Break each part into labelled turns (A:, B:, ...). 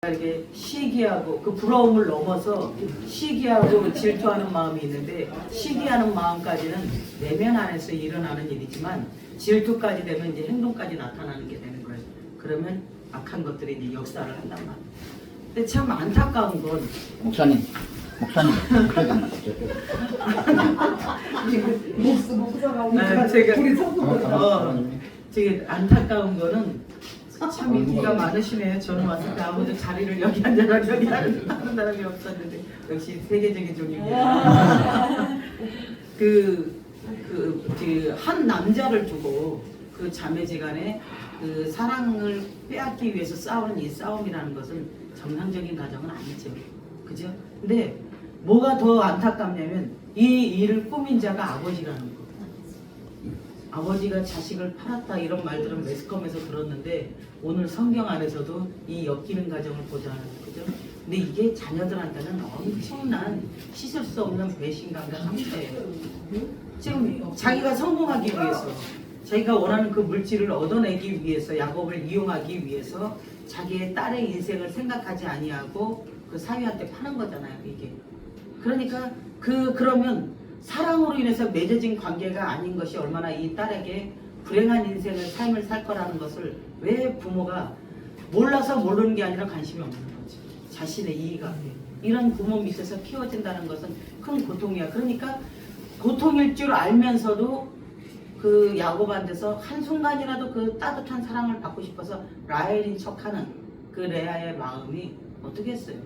A: 이렇게 시기하고 그 부러움을 넘어서 시기하고 질투하는 마음이 있는데, 시기하는 마음까지는 내면 안에서 일어나는 일이지만 질투까지 되면 이제 행동까지 나타나는 게 되는 거예요. 그러면 악한 것들이 이제 역사를 한단 말이에요. 근데 참 안타까운 건
B: 목사님
C: 목사가 오니까
A: 제가
C: 우리 성도보다
A: 되게 안타까운 거는 참 인기가 많으시네요. 저는 왔을 때 아무도 자리를 여기 앉아라 저기 하는 사람이 없었는데 역시 세계적인 종입니다. 한 남자를 두고 그 자매지간에 그 사랑을 빼앗기 위해서 싸우는 이 싸움이라는 것은 정상적인 가정은 아니죠. 그죠? 근데 뭐가 더 안타깝냐면 이 일을 꾸민 자가 아버지라는 거. 아버지가 자식을 팔았다 이런 말들은 매스컴에서 들었는데 오늘 성경 안에서도 이 엮이는 가정을 보잖아요. 그죠? 근데 이게 자녀들한테는 엄청난 씻을 수 없는 배신감과 상처예요. 지금 자기가 성공하기 위해서, 자기가 원하는 그 물질을 얻어내기 위해서, 야곱을 이용하기 위해서 자기의 딸의 인생을 생각하지 아니하고 그 사위한테 파는 거잖아요. 이게. 그러니까 그러면 사랑으로 인해서 맺어진 관계가 아닌 것이 얼마나 이 딸에게 불행한 인생을 삶을 살 거라는 것을 왜 부모가 몰라서 모르는 게 아니라 관심이 없는 거지. 자신의 이익을. 이런 부모 밑에서 키워진다는 것은 큰 고통이야. 그러니까 고통일 줄 알면서도 그 야곱한테서 한순간이라도 그 따뜻한 사랑을 받고 싶어서 라헬인 척하는 그 레아의 마음이 어떻겠어요.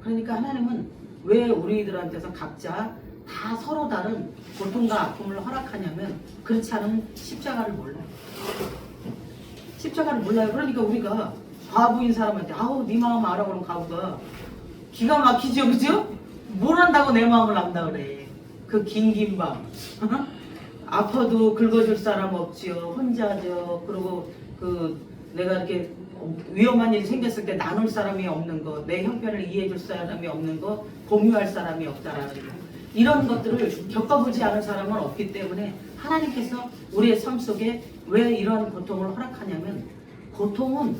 A: 그러니까 하나님은 왜 우리들한테서 각자 다 서로 다른 고통과 아픔을 허락하냐면 그렇지 않으면 십자가를 몰라요. 십자가를 몰라요. 그러니까 우리가 과부인 사람한테 아우 네 마음 알아 그러면 과부가 기가 막히죠. 그죠? 뭘 안다고 내 마음을 안다 그래. 그 긴 밤 아파도 긁어줄 사람 없지요. 혼자죠. 그리고 내가 이렇게 위험한 일이 생겼을 때 나눌 사람이 없는 거, 내 형편을 이해해줄 사람이 없는 거, 공유할 사람이 없다라는 거. 이런 것들을 겪어보지 않은 사람은 없기 때문에 하나님께서 우리의 삶 속에 왜 이러한 고통을 허락하냐면, 고통은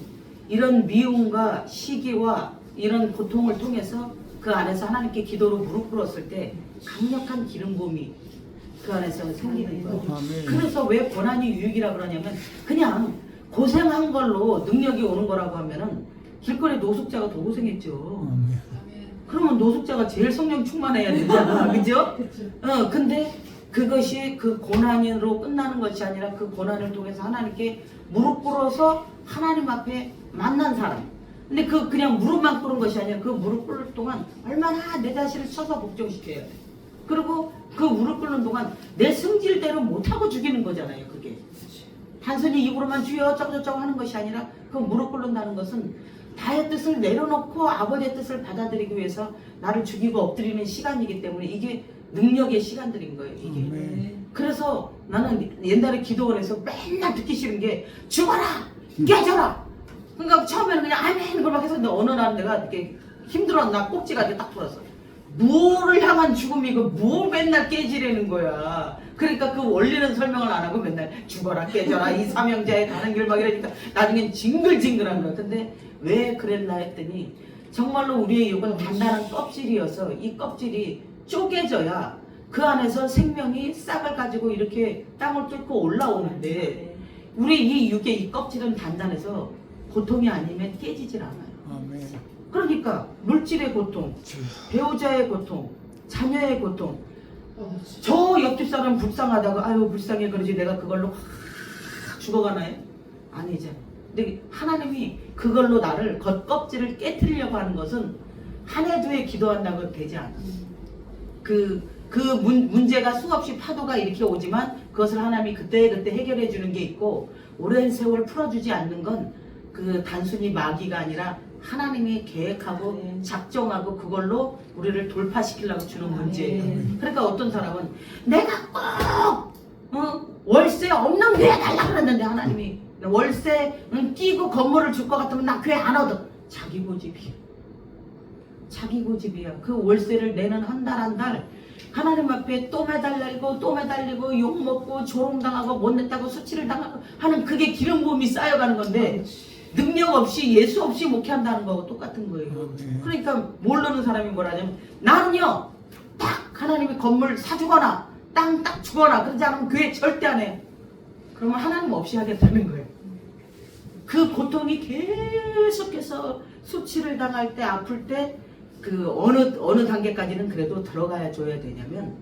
A: 이런 미움과 시기와 이런 고통을 통해서 그 안에서 하나님께 기도로 무릎 꿇었을 때 강력한 기름 부음이 그 안에서 생기는 거예요. 그래서 왜 고난이 유익이라 그러냐면, 그냥 고생한 걸로 능력이 오는 거라고 하면은 길거리 노숙자가 더 고생했죠. 그러면 노숙자가 제일 성령 충만해야 되잖아. 그죠? 근데 그것이 그 고난으로 끝나는 것이 아니라 그 고난을 통해서 하나님께 무릎 꿇어서 하나님 앞에 만난 사람. 근데 그냥 무릎만 꿇은 것이 아니라 그 무릎 꿇을 동안 얼마나 내 자신을 쳐서 복종시켜야 돼. 그리고 그 무릎 꿇는 동안 내 승질대로 못하고 죽이는 거잖아요. 그게. 단순히 입으로만 주여 어쩌고저쩌고 하는 것이 아니라 그 무릎 꿇는다는 것은 나의 뜻을 내려놓고 아버지의 뜻을 받아들이기 위해서 나를 죽이고 엎드리는 시간이기 때문에 이게 능력의 시간들인 거예요. 이게. 그래서 나는 옛날에 기도원에서 맨날 듣기 싫은 게 죽어라! 깨져라! 그러니까 처음에는 그냥 아멘 그걸 막 했었는데 어느 날 내가 이렇게 힘들어 나 꼭지가 이렇게 딱 돌았어. 뭐를 향한 죽음이고 뭐 맨날 깨지려는 거야. 그러니까 그 원리는 설명을 안 하고 맨날 죽어라 깨져라 이 삼형제에 가는 길 막 이러니까 나중엔 징글징글한 거야. 근데 왜 그랬나 했더니 정말로 우리의 육은 단단한 껍질이어서 이 껍질이 쪼개져야 그 안에서 생명이 싹을 가지고 이렇게 땅을 뚫고 올라오는데 우리 이 육의 이 껍질은 단단해서 고통이 아니면 깨지질 않아요. 그러니까 물질의 고통, 배우자의 고통, 자녀의 고통, 저 옆집 사람 불쌍하다고 아유 불쌍해 그러지 내가 그걸로 확 죽어가나요? 아니잖아. 근데 하나님이 그걸로 나를 겉껍질을 깨트리려고 하는 것은 한 해 두 해 기도한다고 되지 않아. 문제가 수없이 파도가 이렇게 오지만 그것을 하나님이 그때그때 해결해 주는 게 있고, 오랜 세월 풀어주지 않는 건 그 단순히 마귀가 아니라 하나님이 계획하고 작정하고 그걸로 우리를 돌파시키려고 주는 문제예요. 그러니까 어떤 사람은 내가 꼭 월세 없는 교회 달라고 그랬는데 하나님이 월세 끼고 건물을 줄 것 같으면 나 교회 안 얻어. 자기 고집이야. 자기 고집이야. 그 월세를 내는 한 달 한 달 하나님 앞에 또 매달리고 욕먹고 조롱당하고 못 냈다고 수치를 당하고 하는 그게 기름 부음이 쌓여가는 건데 능력 없이 예수 없이 목회한다는 거하고 똑같은 거예요. 그러니까 모르는 사람이 뭐라냐면 나는요 딱 하나님이 건물 사주거나 땅 딱 주거나 그러지 않으면 교회 절대 안 해. 그러면 하나님 없이 하겠다는 거예요. 그 고통이 계속해서 수치를 당할 때 아플 때 그 어느 단계까지는 그래도 들어가야 줘야 되냐면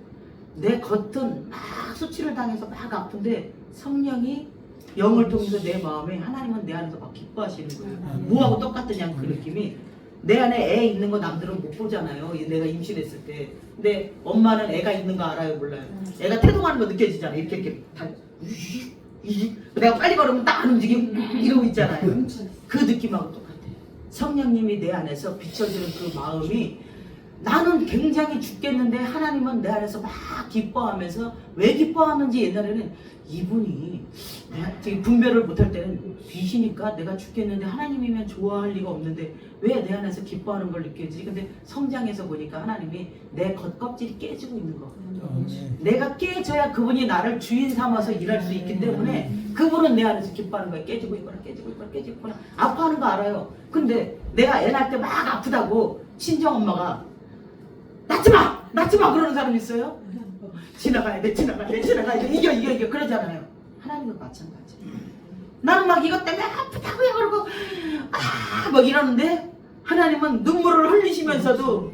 A: 내 겉은 막 수치를 당해서 막 아픈데 성령이 영을 통해서 내 마음에 하나님은 내 안에서 막 기뻐하시는 거예요. 뭐하고 똑같으냐 그 느낌이 내 안에 애 있는 거 남들은 못 보잖아요. 내가 임신했을 때. 근데 엄마는 애가 있는 거 알아요 몰라요? 애가 태동하는 거 느껴지잖아요. 이렇게 다 내가 빨리 걸으면 딱 안 움직이고 이러고 있잖아요. 그 느낌하고 똑같아요. 성령님이 내 안에서 비춰주는 그 마음이 나는 굉장히 죽겠는데 하나님은 내 안에서 막 기뻐하면서 왜 기뻐하는지 옛날에는 이분이 되게 분별을 못할 때는 귀신이니까 내가 죽겠는데 하나님이면 좋아할 리가 없는데 왜 내 안에서 기뻐하는 걸 느끼지? 근데 성장해서 보니까 하나님이 내 겉껍질이 깨지고 있는 거. 내가 깨져야 그분이 나를 주인 삼아서 일할 수 있기 때문에 그분은 내 안에서 기뻐하는 거야. 깨지고 있거나 깨지고 있거나 깨지고 있거나 아파하는 거 알아요. 근데 내가 애 낳을 때 막 아프다고 친정엄마가 낳지 마 그러는 사람 있어요? 지나가야 돼 이겨 그러잖아요. 하나님도 마찬가지. 나는 막 이것 때문에 아프다고요 그러고 막 이러는데 하나님은 눈물을 흘리시면서도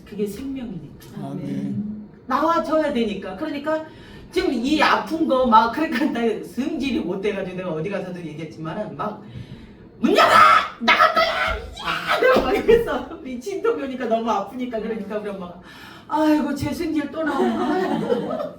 A: 그게 생명이니까 나와줘야 되니까. 그러니까 지금 이 아픈 거 막 그러니까 나 성질이 못 돼가지고 내가 어디 가서도 얘기했지만은 막 문 열어! 나갈 거야! 내가 막 이랬어. 미친 동요니까 너무 아프니까. 그러니까 우리 엄마가 아이고 제 승질 또 나오나.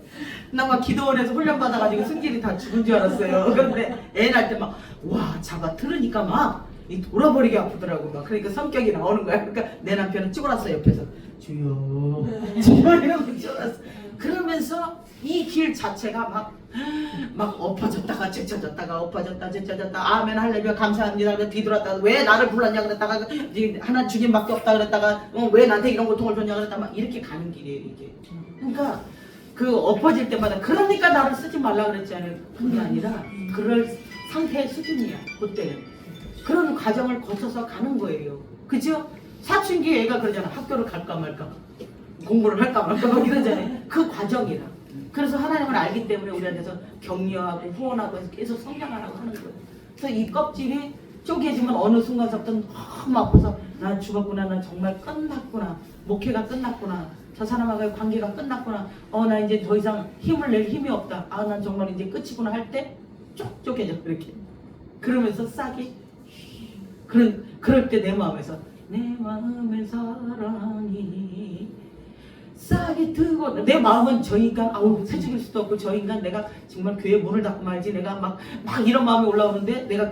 A: 나 막 기도원에서 훈련받아가지고 승질이 다 죽은 줄 알았어요. 그런데 애 낳을 때 막 와 잡아 들으니까 막 이 돌아버리게 아프더라고. 막 그러니까 성격이 나오는 거야. 그러니까 내 남편은 찍어놨어 옆에서 주여 이러고 찍어놨어. 그러면서 이 길 자체가 막 엎어졌다가 제쳐졌다가 엎어졌다 제쳐졌다 아멘 할렐루야 감사합니다 그래 뒤돌았다가 왜 나를 불렀냐 그랬다가 하나 주님밖에 없다 그랬다가 왜 나한테 이런 고통을 줬냐 그랬다가 막 이렇게 가는 길이에요 이게. 그러니까 그 엎어질 때마다 그러니까 나를 쓰지 말라 그랬잖아요. 그게 아니라 그럴 상태의 수준이야 그때는. 그런 과정을 거쳐서 가는 거예요. 그죠? 사춘기 애가 그러잖아. 학교를 갈까 말까 공부를 할까 말까 막 이러잖아요. 그 과정이라. 그래서 하나님을 알기 때문에 우리한테서 격려하고 후원하고 해서 계속 성장하라고 하는 거예요. 그래서 이 껍질이 쪼개지면 어느 순간부터 너무 아파서 나 죽었구나, 나 정말 끝났구나, 목회가 끝났구나, 저 사람하고의 관계가 끝났구나, 나 이제 더 이상 힘을 낼 힘이 없다, 난 정말 이제 끝이구나 할 때 쭉 쪼개져 이렇게. 그러면서 싹이 그럴 때 내 마음에서 내 마음의 사랑이 싹이 트고 내 마음은 저 인간 세죽일 수도 없고 저 인간 내가 정말 교회 문을 닫고 말지 내가 막 이런 마음이 올라오는데 내가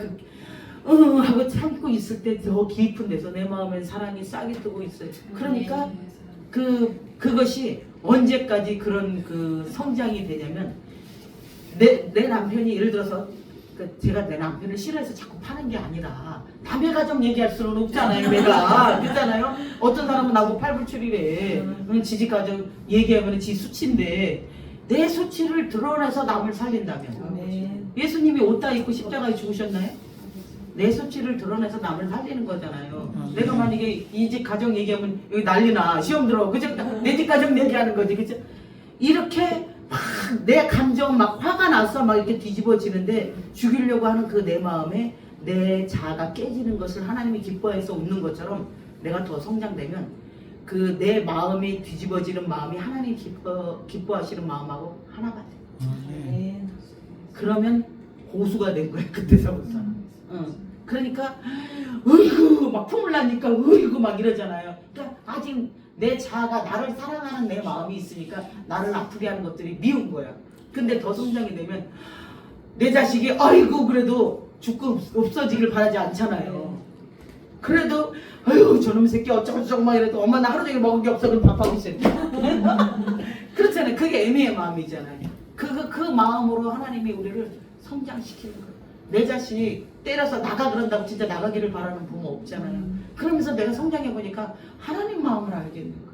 A: 하고 참고 있을 때 더 깊은 데서 내 마음에 사랑이 싹이 뜨고 있어요. 그러니까 그것이 언제까지 그런 그 성장이 되냐면 내 남편이 예를 들어서 제가 내 남편을 싫어해서 자꾸 파는 게 아니라 남의 가정 얘기할 수는 없잖아요. 내가 그렇잖아요. 어떤 사람은 나보고 팔불출이래. 지지 가정 얘기하면 지 수치인데 내 수치를 드러내서 남을 살린다면 예수님이 옷 다 입고 십자가에 죽으셨나요? 내 수치를 드러내서 남을 살리는 거잖아요. 내가 만약에 이 집 가정 얘기하면 여기 난리나 시험 들어 그죠? 내 집 가정 얘기하는 거지 그죠? 이렇게 막 내 감정 막 화가 나서 막 이렇게 뒤집어지는데 죽이려고 하는 그 내 마음에 내 자아가 깨지는 것을 하나님이 기뻐해서 웃는 것처럼 내가 더 성장되면 그 내 마음이 뒤집어지는 마음이 하나님 기뻐하시는 마음하고 하나가 돼. 그러면 고수가 된 거야 그때서부터. 그러니까 으이구 막 품을 나니까 으이구 막 이러잖아요. 그러니까 아직 내 자아가 나를 사랑하는 내 마음이 있으니까 나를 아프게 하는 것들이 미운 거야. 근데 더 성장이 되면 내 자식이 아이고 그래도 죽고 없어지길 바라지 않잖아요. 그래도 아유 저놈 새끼 어쩌고저쩌고 막 이래도 엄마 나 하루 종일 먹은 게 없어 그럼 밥하고 있어요. 그렇잖아요. 그게 애매의 마음이잖아요. 그 마음으로 하나님이 우리를 성장시키는 거예요. 내 자식 때려서 나가 그런다고 진짜 나가기를 바라는 부모 없잖아요. 그러면서 내가 성장해 보니까 하나님 마음을 알겠는 거예요.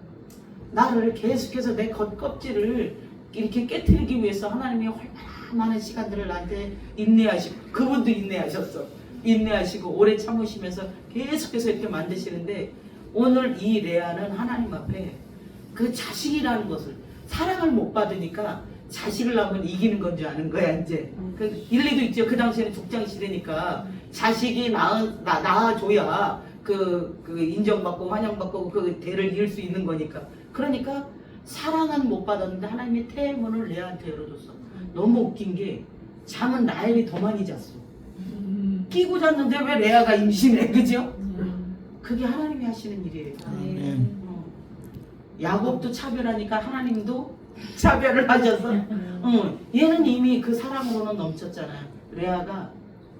A: 나를 계속해서 내 겉껍질을 이렇게 깨트리기 위해서 하나님이 얼마나 많은 시간들을 나한테 인내하시고 그분도 인내하셨어. 인내하시고 오래 참으시면서 계속해서 이렇게 만드시는데 오늘 이 레아는 하나님 앞에 그 자식이라는 것을 사랑을 못 받으니까 자식을 낳으면 이기는 건 줄 아는 거야 이제. 그 일리도 있죠. 그 당시에는 족장 시대니까 자식이 낳아줘야 그 인정받고 환영받고 그 대를 이을 수 있는 거니까. 그러니까 사랑은 못 받았는데 하나님이 태문을 레아한테 열어줬어. 너무 웃긴 게 잠은 라헬이 더 많이 잤어. 끼고 잤는데 왜 레아가 임신해, 그죠? 그게 하나님이 하시는 일이에요. 야곱도 차별하니까 하나님도 차별을 하셔서 얘는 이미 그 사랑으로는 넘쳤잖아요. 레아가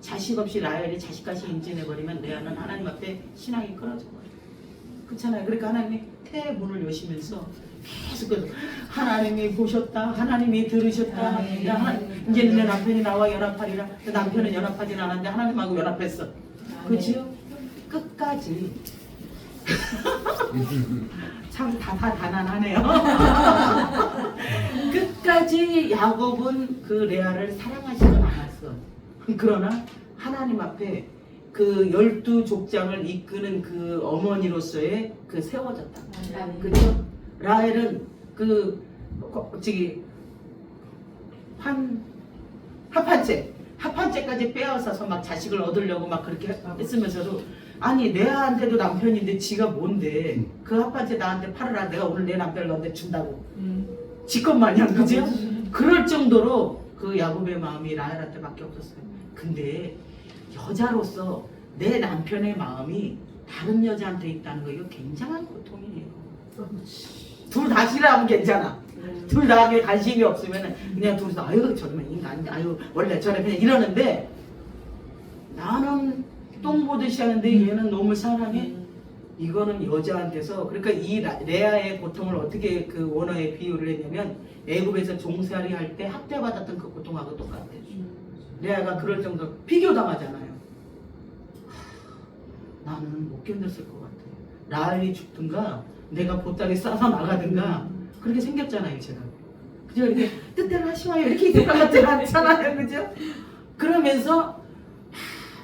A: 자식 없이 라헬이 자식까지 임신해버리면 레아는 하나님 앞에 신앙이 끊어져 버려요. 그렇잖아요. 그러니까 하나님이 태문을 여시면서 계속 하나님이 보셨다, 하나님이 들으셨다. 이제는 내 남편이 나와 연합하리라. 남편은 연합하진 않았는데 하나님하고 연합했어. 그렇죠? 끝까지 참 다단하네요. 끝까지 야곱은 그 레아를 사랑하지는 않았어. 그러나 하나님 앞에 그 12족장을 이끄는 그 어머니로서의 그 세워졌다. 그죠? 라헬은 합한째까지 빼앗아서 막 자식을 얻으려고 막 그렇게 했으면서도 아니 레아한테도 남편인데 지가 뭔데 그 합한째 나한테 팔으라 내가 오늘 내 남편을 너한테 준다고 지껏 마냥 그죠? 그럴 정도로 그 야곱의 마음이 라헬한테밖에 없었어요. 근데 여자로서 내 남편의 마음이 다른 여자한테 있다는 거 이거 굉장한 고통이에요. 둘 다 싫어하면 괜찮아. 둘 다 관심이 없으면 그냥 둘이서 아유 저러면 인간 아유 원래 저래 그냥 이러는데 나는 똥 보듯이 하는데 얘는 너무 사랑해. 이거는 여자한테서 그러니까 이 레아의 고통을 어떻게 그 원어에 비유를 했냐면 애굽에서 종살이 할 때 학대받았던 그 고통하고 똑같아. 레아가 그럴 정도로 비교당하잖아요. 나는 못 견뎠을 것 같아. 라헬이 죽든가 내가 보따리 싸서 나가든가 그렇게 생겼잖아요 제가. 그죠? 이렇게 뜻대로 하시와요 이렇게 있을 것 같지 않잖아요. 그죠? 그러면서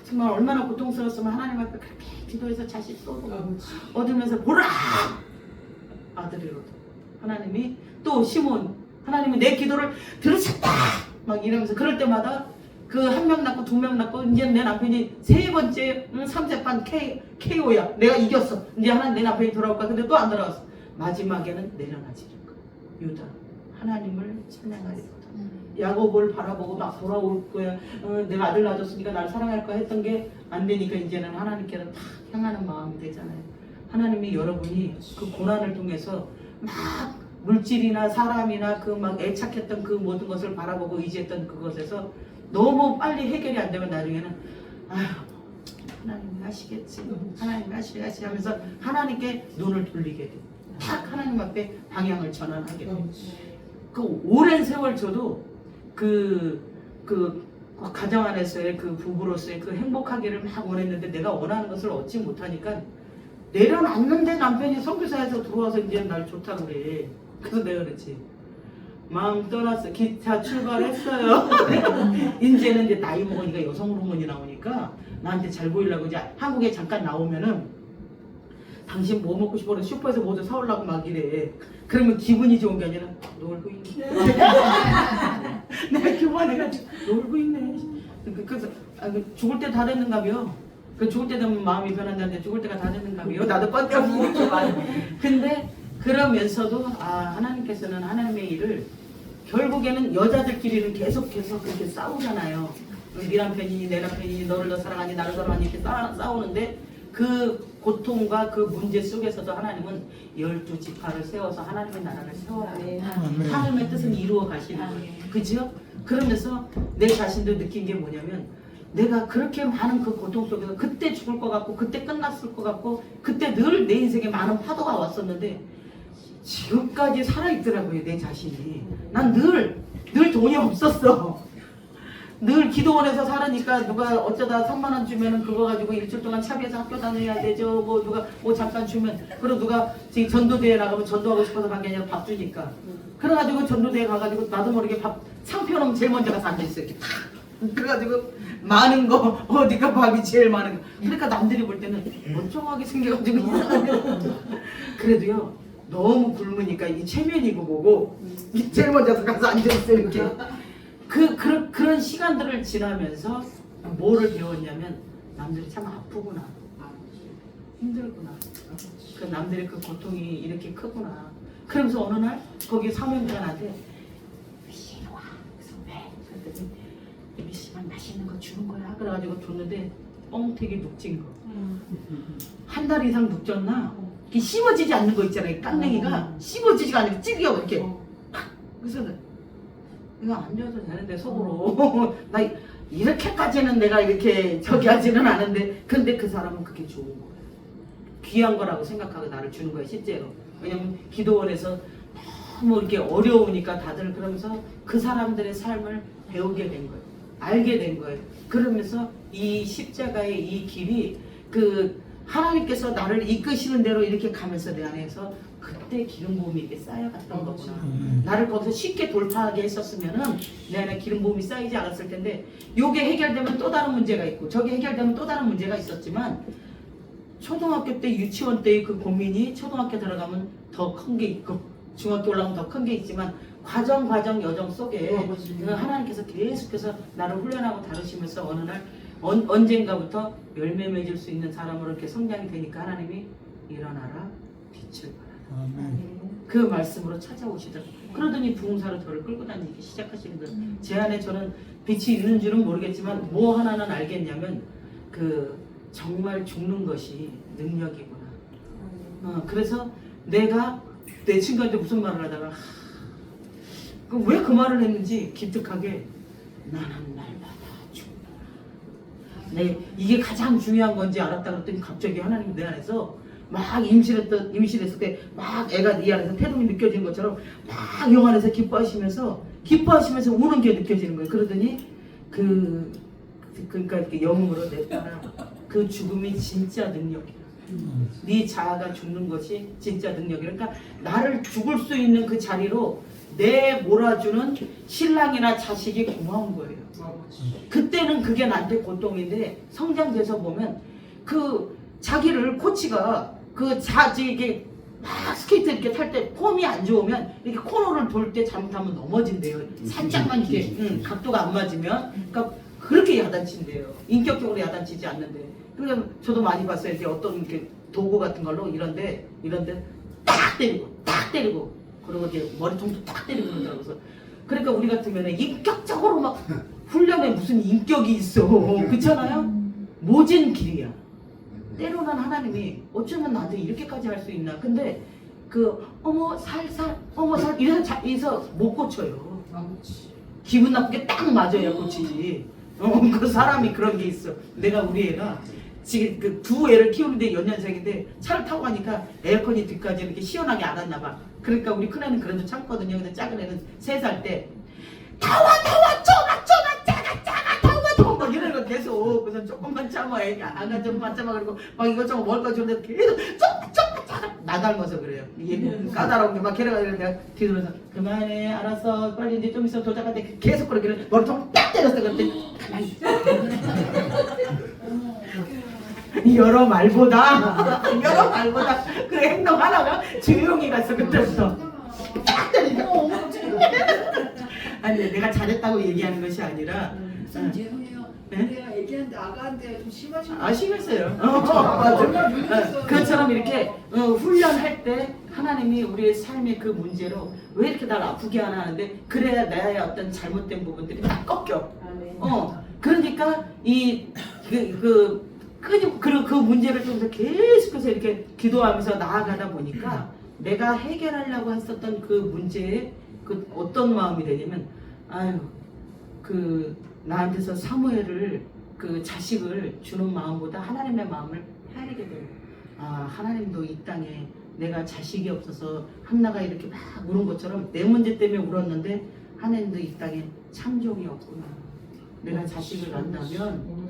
A: 정말 얼마나 고통스러웠으면 하나님 앞에 그렇게 기도해서 자식 쏘고 얻으면서 보라 아들이로다. 하나님이 또 시몬 하나님이 내 기도를 들으셨다 막 이러면서 그럴 때마다 그 한 명 낳고 두 명 낳고 이제 내 남편이 세 번째 3세판 KO야. 내가 이겼어. 이제 하나님 내 남편이 돌아올까? 근데 또 안 돌아왔어. 마지막에는 내려놔지는 거야. 유다 하나님을 찬양하리로다. 야곱을 바라보고 막 돌아올 거야. 내가 아들 낳아줬으니까 나를 사랑할 거야 했던 게 안 되니까 이제는 하나님께로 다 향하는 마음이 되잖아요. 하나님이 여러분이 그 고난을 통해서 막 물질이나 사람이나 그 막 애착했던 그 모든 것을 바라보고 의지했던 그것에서 너무 빨리 해결이 안 되면 나중에는 아휴 하나님이 하시겠지 하나님이 하시겠지 하면서 하나님께 눈을 돌리게 돼. 딱 하나님 앞에 방향을 전환하게 돼. 그 오랜 세월 저도 그 가정 안에서의 그 부부로서의 그 행복하기를 막 원했는데 내가 원하는 것을 얻지 못하니까 내려놨는데 남편이 선교사에서 들어와서 이제 날 좋다고 그래. 그래서 내가 그랬지. 마음 떠났어. 기차 출발했어요. 이제는 이제 나이 먹으니까 여성 호르몬이 나오니까 나한테 잘 보이려고 이제 한국에 잠깐 나오면은 당신 뭐 먹고 싶어? 슈퍼에서 뭐 좀 사오려고 막 이래. 그러면 기분이 좋은 게 아니라 놀고 있네. 내가 교만해가지고 놀고 있네. 그래서 죽을 때 다 됐는가벼. 그 죽을 때 되면 마음이 변한다는데 죽을 때가 다 됐는가벼. 나도 뻔뻔히 이렇게 말. 근데 그러면서도 하나님께서는 하나님의 일을 결국에는 여자들끼리는 계속해서 그렇게 싸우잖아요. 네 남편이니 내 남편이니 너를 더 사랑하니 나를 더 사랑하니 이렇게 싸우는데 그 고통과 그 문제 속에서도 하나님은 12지파를 세워서 하나님의 나라를 세워야 해요. 하나님의 뜻은 이루어 가시는 거예요. 그죠? 그러면서 내 자신도 느낀 게 뭐냐면 내가 그렇게 많은 그 고통 속에서 그때 죽을 것 같고 그때 끝났을 것 같고 그때 늘 내 인생에 많은 파도가 왔었는데 지금까지 살아있더라고요 내 자신이. 난 늘 돈이 없었어. 늘 기도원에서 살으니까 누가 어쩌다 3만원 주면은 그거 가지고 일주일 동안 차비해서 학교 다녀야 되죠. 뭐 누가 뭐 잠깐 주면 그리고 누가 지금 전도대회 나가면 전도하고 싶어서 간 게 아니라 밥 주니까 그래가지고 전도대회 가가지고 나도 모르게 밥 상표 놓으면 제일 먼저 가서 앉아있어요. 이렇게 탁 그래가지고 많은 거 어디가 밥이 제일 많은 거. 그러니까 남들이 볼 때는 멀쩡하게 생겨가지고 이상하게. 그래도요 너무 굶으니까 이 체면이고 뭐고 제일 먼저 가서 앉아있어요 이렇게. 그런 시간들을 지나면서 뭐를 배웠냐면 남들이 참 아프구나, 힘들구나, 그 남들의 그 고통이 이렇게 크구나. 그러면서 어느 날 거기 사명자한테 미씨 와. 그래서 왜? 그랬더니 미씨만 맛있는 거 주는 거야. 그래가지고 줬는데 뻥튀기 눅진 거. 한 달 이상 눅졌나? 이게 씹어지지 않는 거 있잖아요. 깡냉이가 씹어지지가 않는 게 찌개가 이렇게. 그래서 이거 안 줘도 되는데 속으로 나 이렇게까지는 내가 이렇게 저기 하지는 않은데 근데 그 사람은 그게 좋은 거예요. 귀한 거라고 생각하고 나를 주는 거예요 실제로. 왜냐면 기도원에서 너무 이렇게 어려우니까 다들 그러면서 그 사람들의 삶을 배우게 된 거예요. 알게 된 거예요. 그러면서 이 십자가의 이 길이 그 하나님께서 나를 이끄시는 대로 이렇게 가면서 내 안에서 그때 기름 부음이 이렇게 쌓여갔던 거구나. 나를 거기서 쉽게 돌파하게 했었으면은 내 안에 기름 부음이 쌓이지 않았을 텐데 요게 해결되면 또 다른 문제가 있고 저게 해결되면 또 다른 문제가 있었지만 초등학교 때 유치원 때의 그 고민이 초등학교 들어가면 더 큰 게 있고 중학교 올라가면 더 큰 게 있지만 과정 여정 속에 하나님께서 계속해서 나를 훈련하고 다루시면서 어느 날 언젠가부터 열매 맺을 수 있는 사람으로 이렇게 성장이 되니까 하나님이 일어나라 빛을 발하라 그 말씀으로 찾아오시더라고요. 그러더니 부흥사로 저를 끌고 다니기 시작하시는 거예요. 제 안에 저는 빛이 있는 줄은 모르겠지만 뭐 하나는 알겠냐면 그 정말 죽는 것이 능력이구나. 그래서 내가 내 친구한테 무슨 말을 하다가 왜 그 말을 했는지 기특하게 나는 날마다 죽는다. 네, 이게 가장 중요한 건지 알았다 그랬더니 갑자기 하나님이 내 안에서 막 임신했을 때 막 애가 네 안에서 태동이 느껴지는 것처럼 막 영 안에서 기뻐하시면서 우는 게 느껴지는 거예요. 그러더니 그러니까 이렇게 영으로 내 딸아 그 죽음이 진짜 능력이야. 네 자아가 죽는 것이 진짜 능력이야. 그러니까 나를 죽을 수 있는 그 자리로 내 몰아주는 신랑이나 자식이 고마운 거예요. 그때는 그게 나한테 고통인데 성장돼서 보면 그 자기를 코치가 이게 막 스케이트 이렇게 탈 때 폼이 안 좋으면 이렇게 코너를 돌 때 잘못하면 넘어진대요. 살짝만 이렇게 각도가 안 맞으면 그러니까 그렇게 야단친대요. 인격적으로 야단치지 않는데. 그러니까 저도 많이 봤어요. 이렇게 어떤 이렇게 도구 같은 걸로 이런데 딱 때리고 그리고 이렇게 머리통도 딱 때리고 그러더라고요. 그러니까 우리 같으면 인격적으로 막 훈련에 무슨 인격이 있어. 그렇잖아요? 모진 길이야. 때로는 하나님이 어쩌면 나한테 이렇게까지 할 수 있나. 근데 살살 이래서 못 고쳐요. 기분 나쁘게 딱 맞아야 고치지. 그 사람이 그런 게 있어. 내가 우리 애가 지금 그 두 애를 키우는데 연년생인데 차를 타고 가니까 에어컨이 뒤까지 이렇게 시원하게 안 왔나 봐. 그러니까 우리 큰애는 그래도 참거든요. 근데 작은 애는 3살 때 더워 차가 막 이러는 거 계속. 그래서 조금만 참아 애가 아가 좀만 참아 그리고 막 이것저것 먹을 거 주는데 계속 조금만 차가 나 닮아서 그래요. 이게 까다로운 게 막 걔네가 이러는데 내가 뒤돌아서 그만해 알았어 빨리 이제 좀 있으면 도착할 때 계속 그렇게 머리통 딱 때렸어. 그랬더니 가만히 여러 말보다 그 행동 하나가 조용히 갔어. 그때부터 딱 때리니까 아니 내가 잘했다고 얘기하는 것이 아니라
B: 죄송해요.
A: 네?
B: 내가 애기한테 아가한테 좀 심하신 거
A: 심했어요.
B: 맞아.
A: 그것처럼 이렇게 훈련할 때 하나님이 우리의 삶의 그 문제로 왜 이렇게 날 아프게 하나 하는데 그래야 나의 어떤 잘못된 부분들이 다 꺾여. 그러니까 그 문제를 좀 더 계속해서 이렇게 기도하면서 나아가다 보니까 내가 해결하려고 했었던 그 문제에 그 어떤 마음이 되냐면 나한테서 사무엘을 그 자식을 주는 마음보다 하나님의 마음을 헤아리게 돼요. 하나님도 이 땅에 내가 자식이 없어서 한나가 이렇게 막 우는 것처럼 내 문제 때문에 울었는데 하나님도 이 땅에 참종이 없구나. 내가 자식을 낳는다면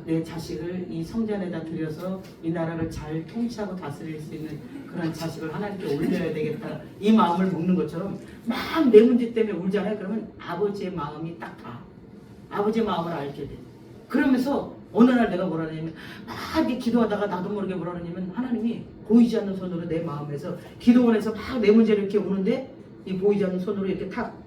A: 내 자식을 이 성전에다 들여서 이 나라를 잘 통치하고 다스릴 수 있는 그런 자식을 하나님께 올려야 되겠다. 이 마음을 먹는 것처럼 막 내 문제 때문에 울잖아요. 그러면 아버지의 마음이 딱 가. 아버지의 마음을 알게 돼. 그러면서 어느 날 내가 뭐라 하냐면 막 이렇게 기도하다가 나도 모르게 뭐라 하냐면 하나님이 보이지 않는 손으로 내 마음에서 기도원에서 막 내 문제를 이렇게 오는데 이 보이지 않는 손으로 이렇게 탁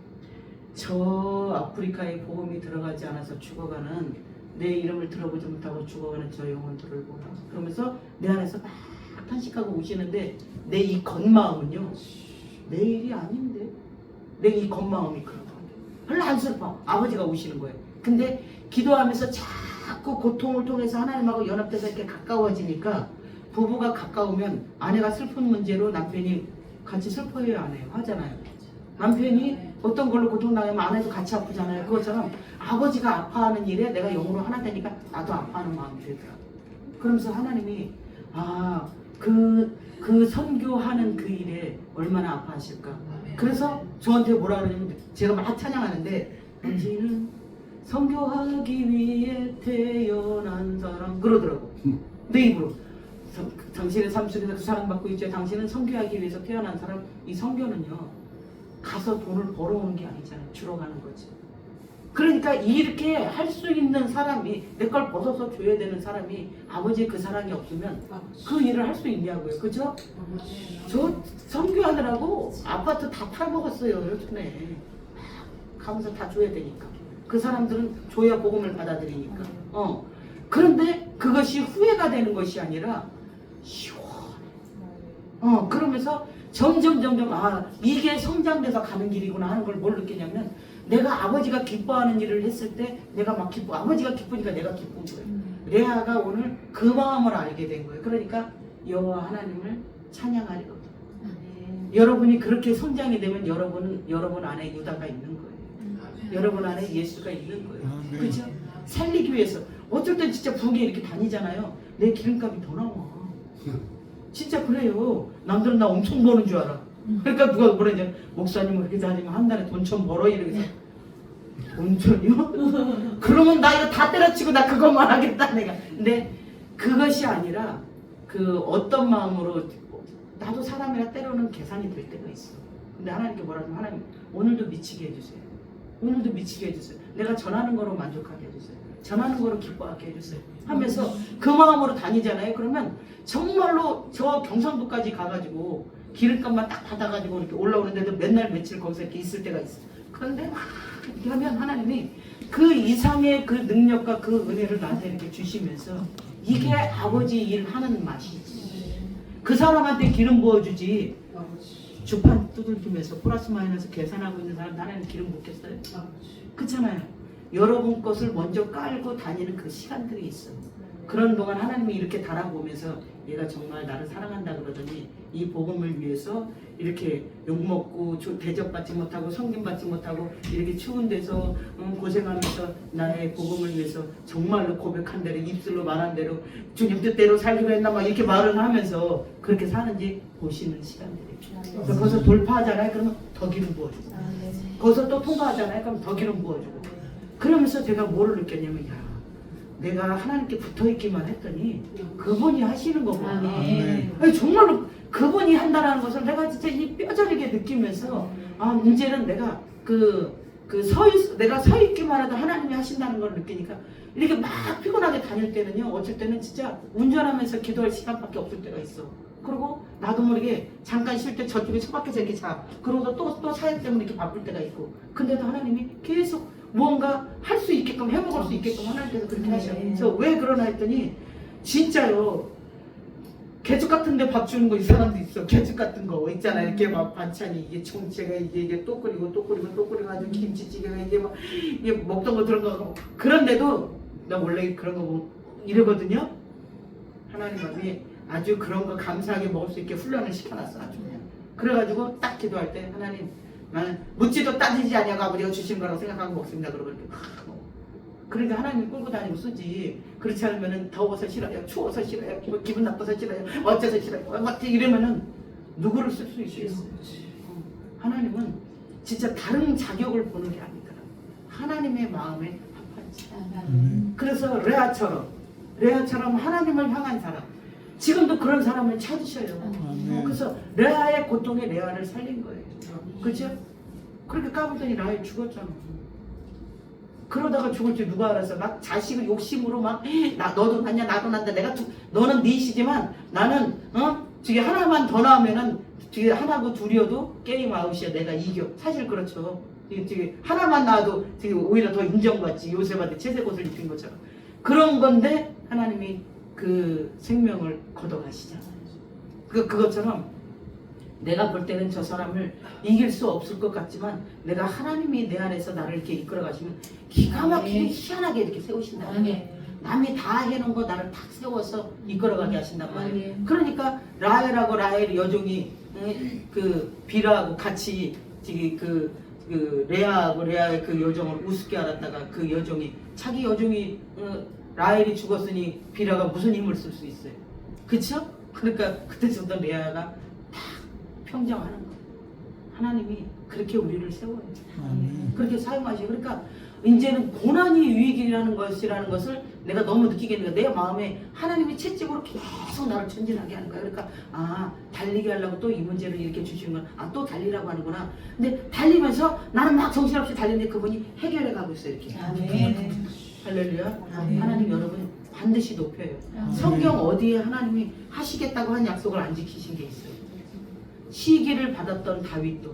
A: 저 아프리카에 복음이 들어가지 않아서 죽어가는 내 이름을 들어보지 못하고 죽어가는 저 영혼들을 보라. 그러면서 내 안에서 막 탄식하고 우시는데 내 이 겉마음은요 내 일이 아닌데 내 이 겉마음이 그런 건데 별로 안 슬퍼. 아버지가 우시는 거예요. 근데 기도하면서 자꾸 고통을 통해서 하나님하고 연합돼서 이렇게 가까워지니까 부부가 가까우면 아내가 슬픈 문제로 남편이 같이 슬퍼해요 안 해요? 하잖아요. 남편이 어떤 걸로 고통당하면 아내도 같이 아프잖아요. 그것처럼 아버지가 아파하는 일에 내가 영으로 하나 되니까 나도 아파하는 마음이 들더라. 그러면서 하나님이 그 선교하는 그 일에 얼마나 아파하실까. 그래서 저한테 뭐라 그러냐면 제가 막 찬양하는데 당신은 선교하기 위해 태어난 사람 그러더라고. 내 입으로 당신의 삶 속에서 그 사랑받고 있죠. 당신은 선교하기 위해서 태어난 사람. 이 선교는요 가서 돈을 벌어오는 게 아니잖아요. 주러 가는 거지. 그러니까 이렇게 할 수 있는 사람이 내 걸 벗어서 줘야 되는 사람이 아버지의 그 사랑이 없으면 그 일을 할 수 있냐고요. 그죠? 저 선교하느라고 아파트 다 팔아먹었어요. 요즘에 가면서 다 줘야 되니까. 그 사람들은 줘야 복음을 받아들이니까. 그런데 그것이 후회가 되는 것이 아니라 시원해. 그러면서 점점 이게 성장돼서 가는 길이구나 하는 걸 뭘 느끼냐면 내가 아버지가 기뻐하는 일을 했을 때 내가 막 기뻐. 아버지가 기쁘니까 내가 기쁜 거예요. 레아가 오늘 그 마음을 알게 된 거예요. 그러니까 여호와 하나님을 찬양하리로다. 여러분이 그렇게 성장이 되면 여러분 안에 유다가 있는 거예요. 여러분 안에 예수가 있는 거예요. 그렇죠? 살리기 위해서 어쩔 땐 진짜 부엌에 이렇게 다니잖아요. 내 기름값이 더 나와. 진짜 그래요. 남들은 나 엄청 버는 줄 알아. 그러니까 누가 뭐라 이제 목사님 그렇게 다니면 한 달에 돈 좀 벌어 이러면서 돈 좀요? 그러면 나 이거 다 때려치고 나 그것만 하겠다 내가. 근데 그것이 아니라 그 어떤 마음으로 나도 사람이라 때로는 계산이 될 때가 있어. 근데 하나님께 뭐라 하면 하나님 오늘도 미치게 해주세요. 오늘도 미치게 해주세요. 내가 전하는 거로 만족하게 해주세요. 전하는 거로 기뻐하게 해주세요. 하면서 그 마음으로 다니잖아요. 그러면 정말로 저 경상도까지 가가지고 기름값만 딱 받아가지고 이렇게 올라오는데도 맨날 며칠 거기서 이렇게 있을 때가 있어. 그런데 막 이렇게 하면 하나님이 그 이상의 그 능력과 그 은혜를 나한테 이렇게 주시면서 이게 아버지 일 하는 맛이지. 그 사람한테 기름 부어주지. 주판 두들기면서 플러스 마이너스 계산하고 있는 사람 하나님 기름 붓겠어요? 그렇잖아요. 여러분 것을 먼저 깔고 다니는 그 시간들이 있어. 그런 동안 하나님이 이렇게 달아보면서 얘가 정말 나를 사랑한다 그러더니 이 복음을 위해서 이렇게 욕먹고 대접받지 못하고 성김받지 못하고 이렇게 추운 데서 고생하면서 나의 복음을 위해서 정말로 고백한 대로 입술로 말한 대로 주님 뜻대로 살기로 했나 막 이렇게 말을 하면서 그렇게 사는지 보시는 시간들이. 그래서 거기서 돌파하잖아요. 그러면 더 기름 부어주고 거기서 또 통과하잖아요. 그럼 더 기름 부어주고. 그러면서 제가 뭐를 느꼈냐면 야 내가 하나님께 붙어있기만 했더니 그분이 하시는 거구나. 아니, 정말로 그분이 한다는 것을 내가 진짜 이 뼈저리게 느끼면서 이제는 내가 내가 서 있기만 해도 하나님이 하신다는 걸 느끼니까 이렇게 막 피곤하게 다닐 때는요 어쩔 때는 진짜 운전하면서 기도할 시간밖에 없을 때가 있어. 그리고 나도 모르게 잠깐 쉴 때 저쪽에 차 밖에서 이렇게 자. 그러고 또 사역 때문에 이렇게 바쁠 때가 있고. 근데도 하나님이 계속 뭔가 할 수 있게끔 해먹을 수 있게끔 하나님께서 그렇게 하셔요. 그래서 왜 그러나 했더니 진짜요. 개죽 같은데 밥 주는 거 이 사람도 있어. 개죽 같은 거 있잖아요. 이렇게 막 반찬이 이게 총채가 이게 또 끓이고 아주 김치찌개가 이게 먹던 거 들은 거 그런데도 나 원래 그런 거 보면 이러거든요. 하나님 마음이 아주 그런 거 감사하게 먹을 수 있게 훈련을 시켜놨어. 아주 그냥. 그래가지고 딱 기도할 때 하나님 나는 묻지도 따지지 아니하고 아버지가 주신 거라고 생각하고 먹습니다. 그러고 이렇게 그러니까 하나님 끌고 다니고 쓰지. 그렇지 않으면은 더워서 싫어요, 추워서 싫어요, 기분 나빠서 싫어요, 어째서 싫어요, 어째 이러면은 누구를 쓸 수 있겠어요? 하나님은 진짜 다른 자격을 보는 게 아니더라. 하나님의 마음에 합하지. 그래서 레아처럼 하나님을 향한 사람. 지금도 그런 사람을 찾으셔요. 그래서 레아의 고통에 레아를 살린 거예요. 그렇죠? 그렇게 까불더니 라헬 죽었잖아. 그러다가 죽을 줄 누가 알았어. 막 자식을 욕심으로 막 너도 낳냐 나도 낳는다. 너는 넷이지만 나는 저기 하나만 더 나오면은 저기 하나고 둘이어도 게임 아웃이야. 내가 이겨. 사실 그렇죠. 저기 하나만 나와도 저기 오히려 더 인정받지. 요셉한테 채색옷을 입힌 것처럼. 그런 건데 하나님이 그 생명을 걷어가시잖아요. 그것처럼 내가 볼 때는 저 사람을 이길 수 없을 것 같지만 내가 하나님이 내 안에서 나를 이렇게 이끌어 가시면 기가 막히게 희한하게 이렇게 세우신다는 거예요. 남이 다 해놓은 거 나를 탁 세워서 이끌어가게 하신단 말이에요. 그러니까 라헬 여종이 그 비라하고 같이 그 레아의 그 여종을 우습게 알았다가 그 여종이 자기 여종이 라헬이 죽었으니 비라가 무슨 힘을 쓸 수 있어요. 그쵸? 그러니까 그때부터 레아가 다 평정하는 거예요. 하나님이 그렇게 우리를 세워요. 그렇게 사용하시고 그러니까 이제는 고난이 위기라는 것을 내가 너무 느끼겠는 거야. 내 마음에 하나님이 채찍으로 계속 나를 전진하게 하는 거야. 그러니까 달리게 하려고 또 이 문제를 이렇게 주시는 건 또 달리라고 하는구나. 근데 달리면서 나는 막 정신없이 달리는데 그분이 해결해 가고 있어요. 이렇게. 할렐루야. 하나님 여러분 반드시 높여요. 성경 어디에 하나님이 하시겠다고 한 약속을 안 지키신 게 있어요. 시기를 받았던 다윗도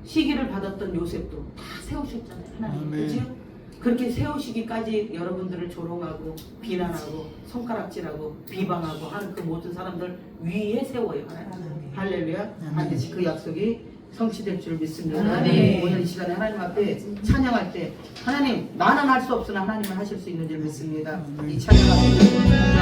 A: 시기를 받았던 요셉도 다 세우셨잖아요. 하나님. 그렇죠? 그렇게 세우시기까지 여러분들을 조롱하고 비난하고 손가락질하고 비방하고 하는 그 모든 사람들 위에 세워요. 하나님. 할렐루야. 반드시 그 약속이 성취될 줄 믿습니다. 오늘 이 시간에 하나님 앞에 찬양할 때 하나님 나는 할 수 없으나 하나님은 하실 수 있는 줄 믿습니다. 이 찬양을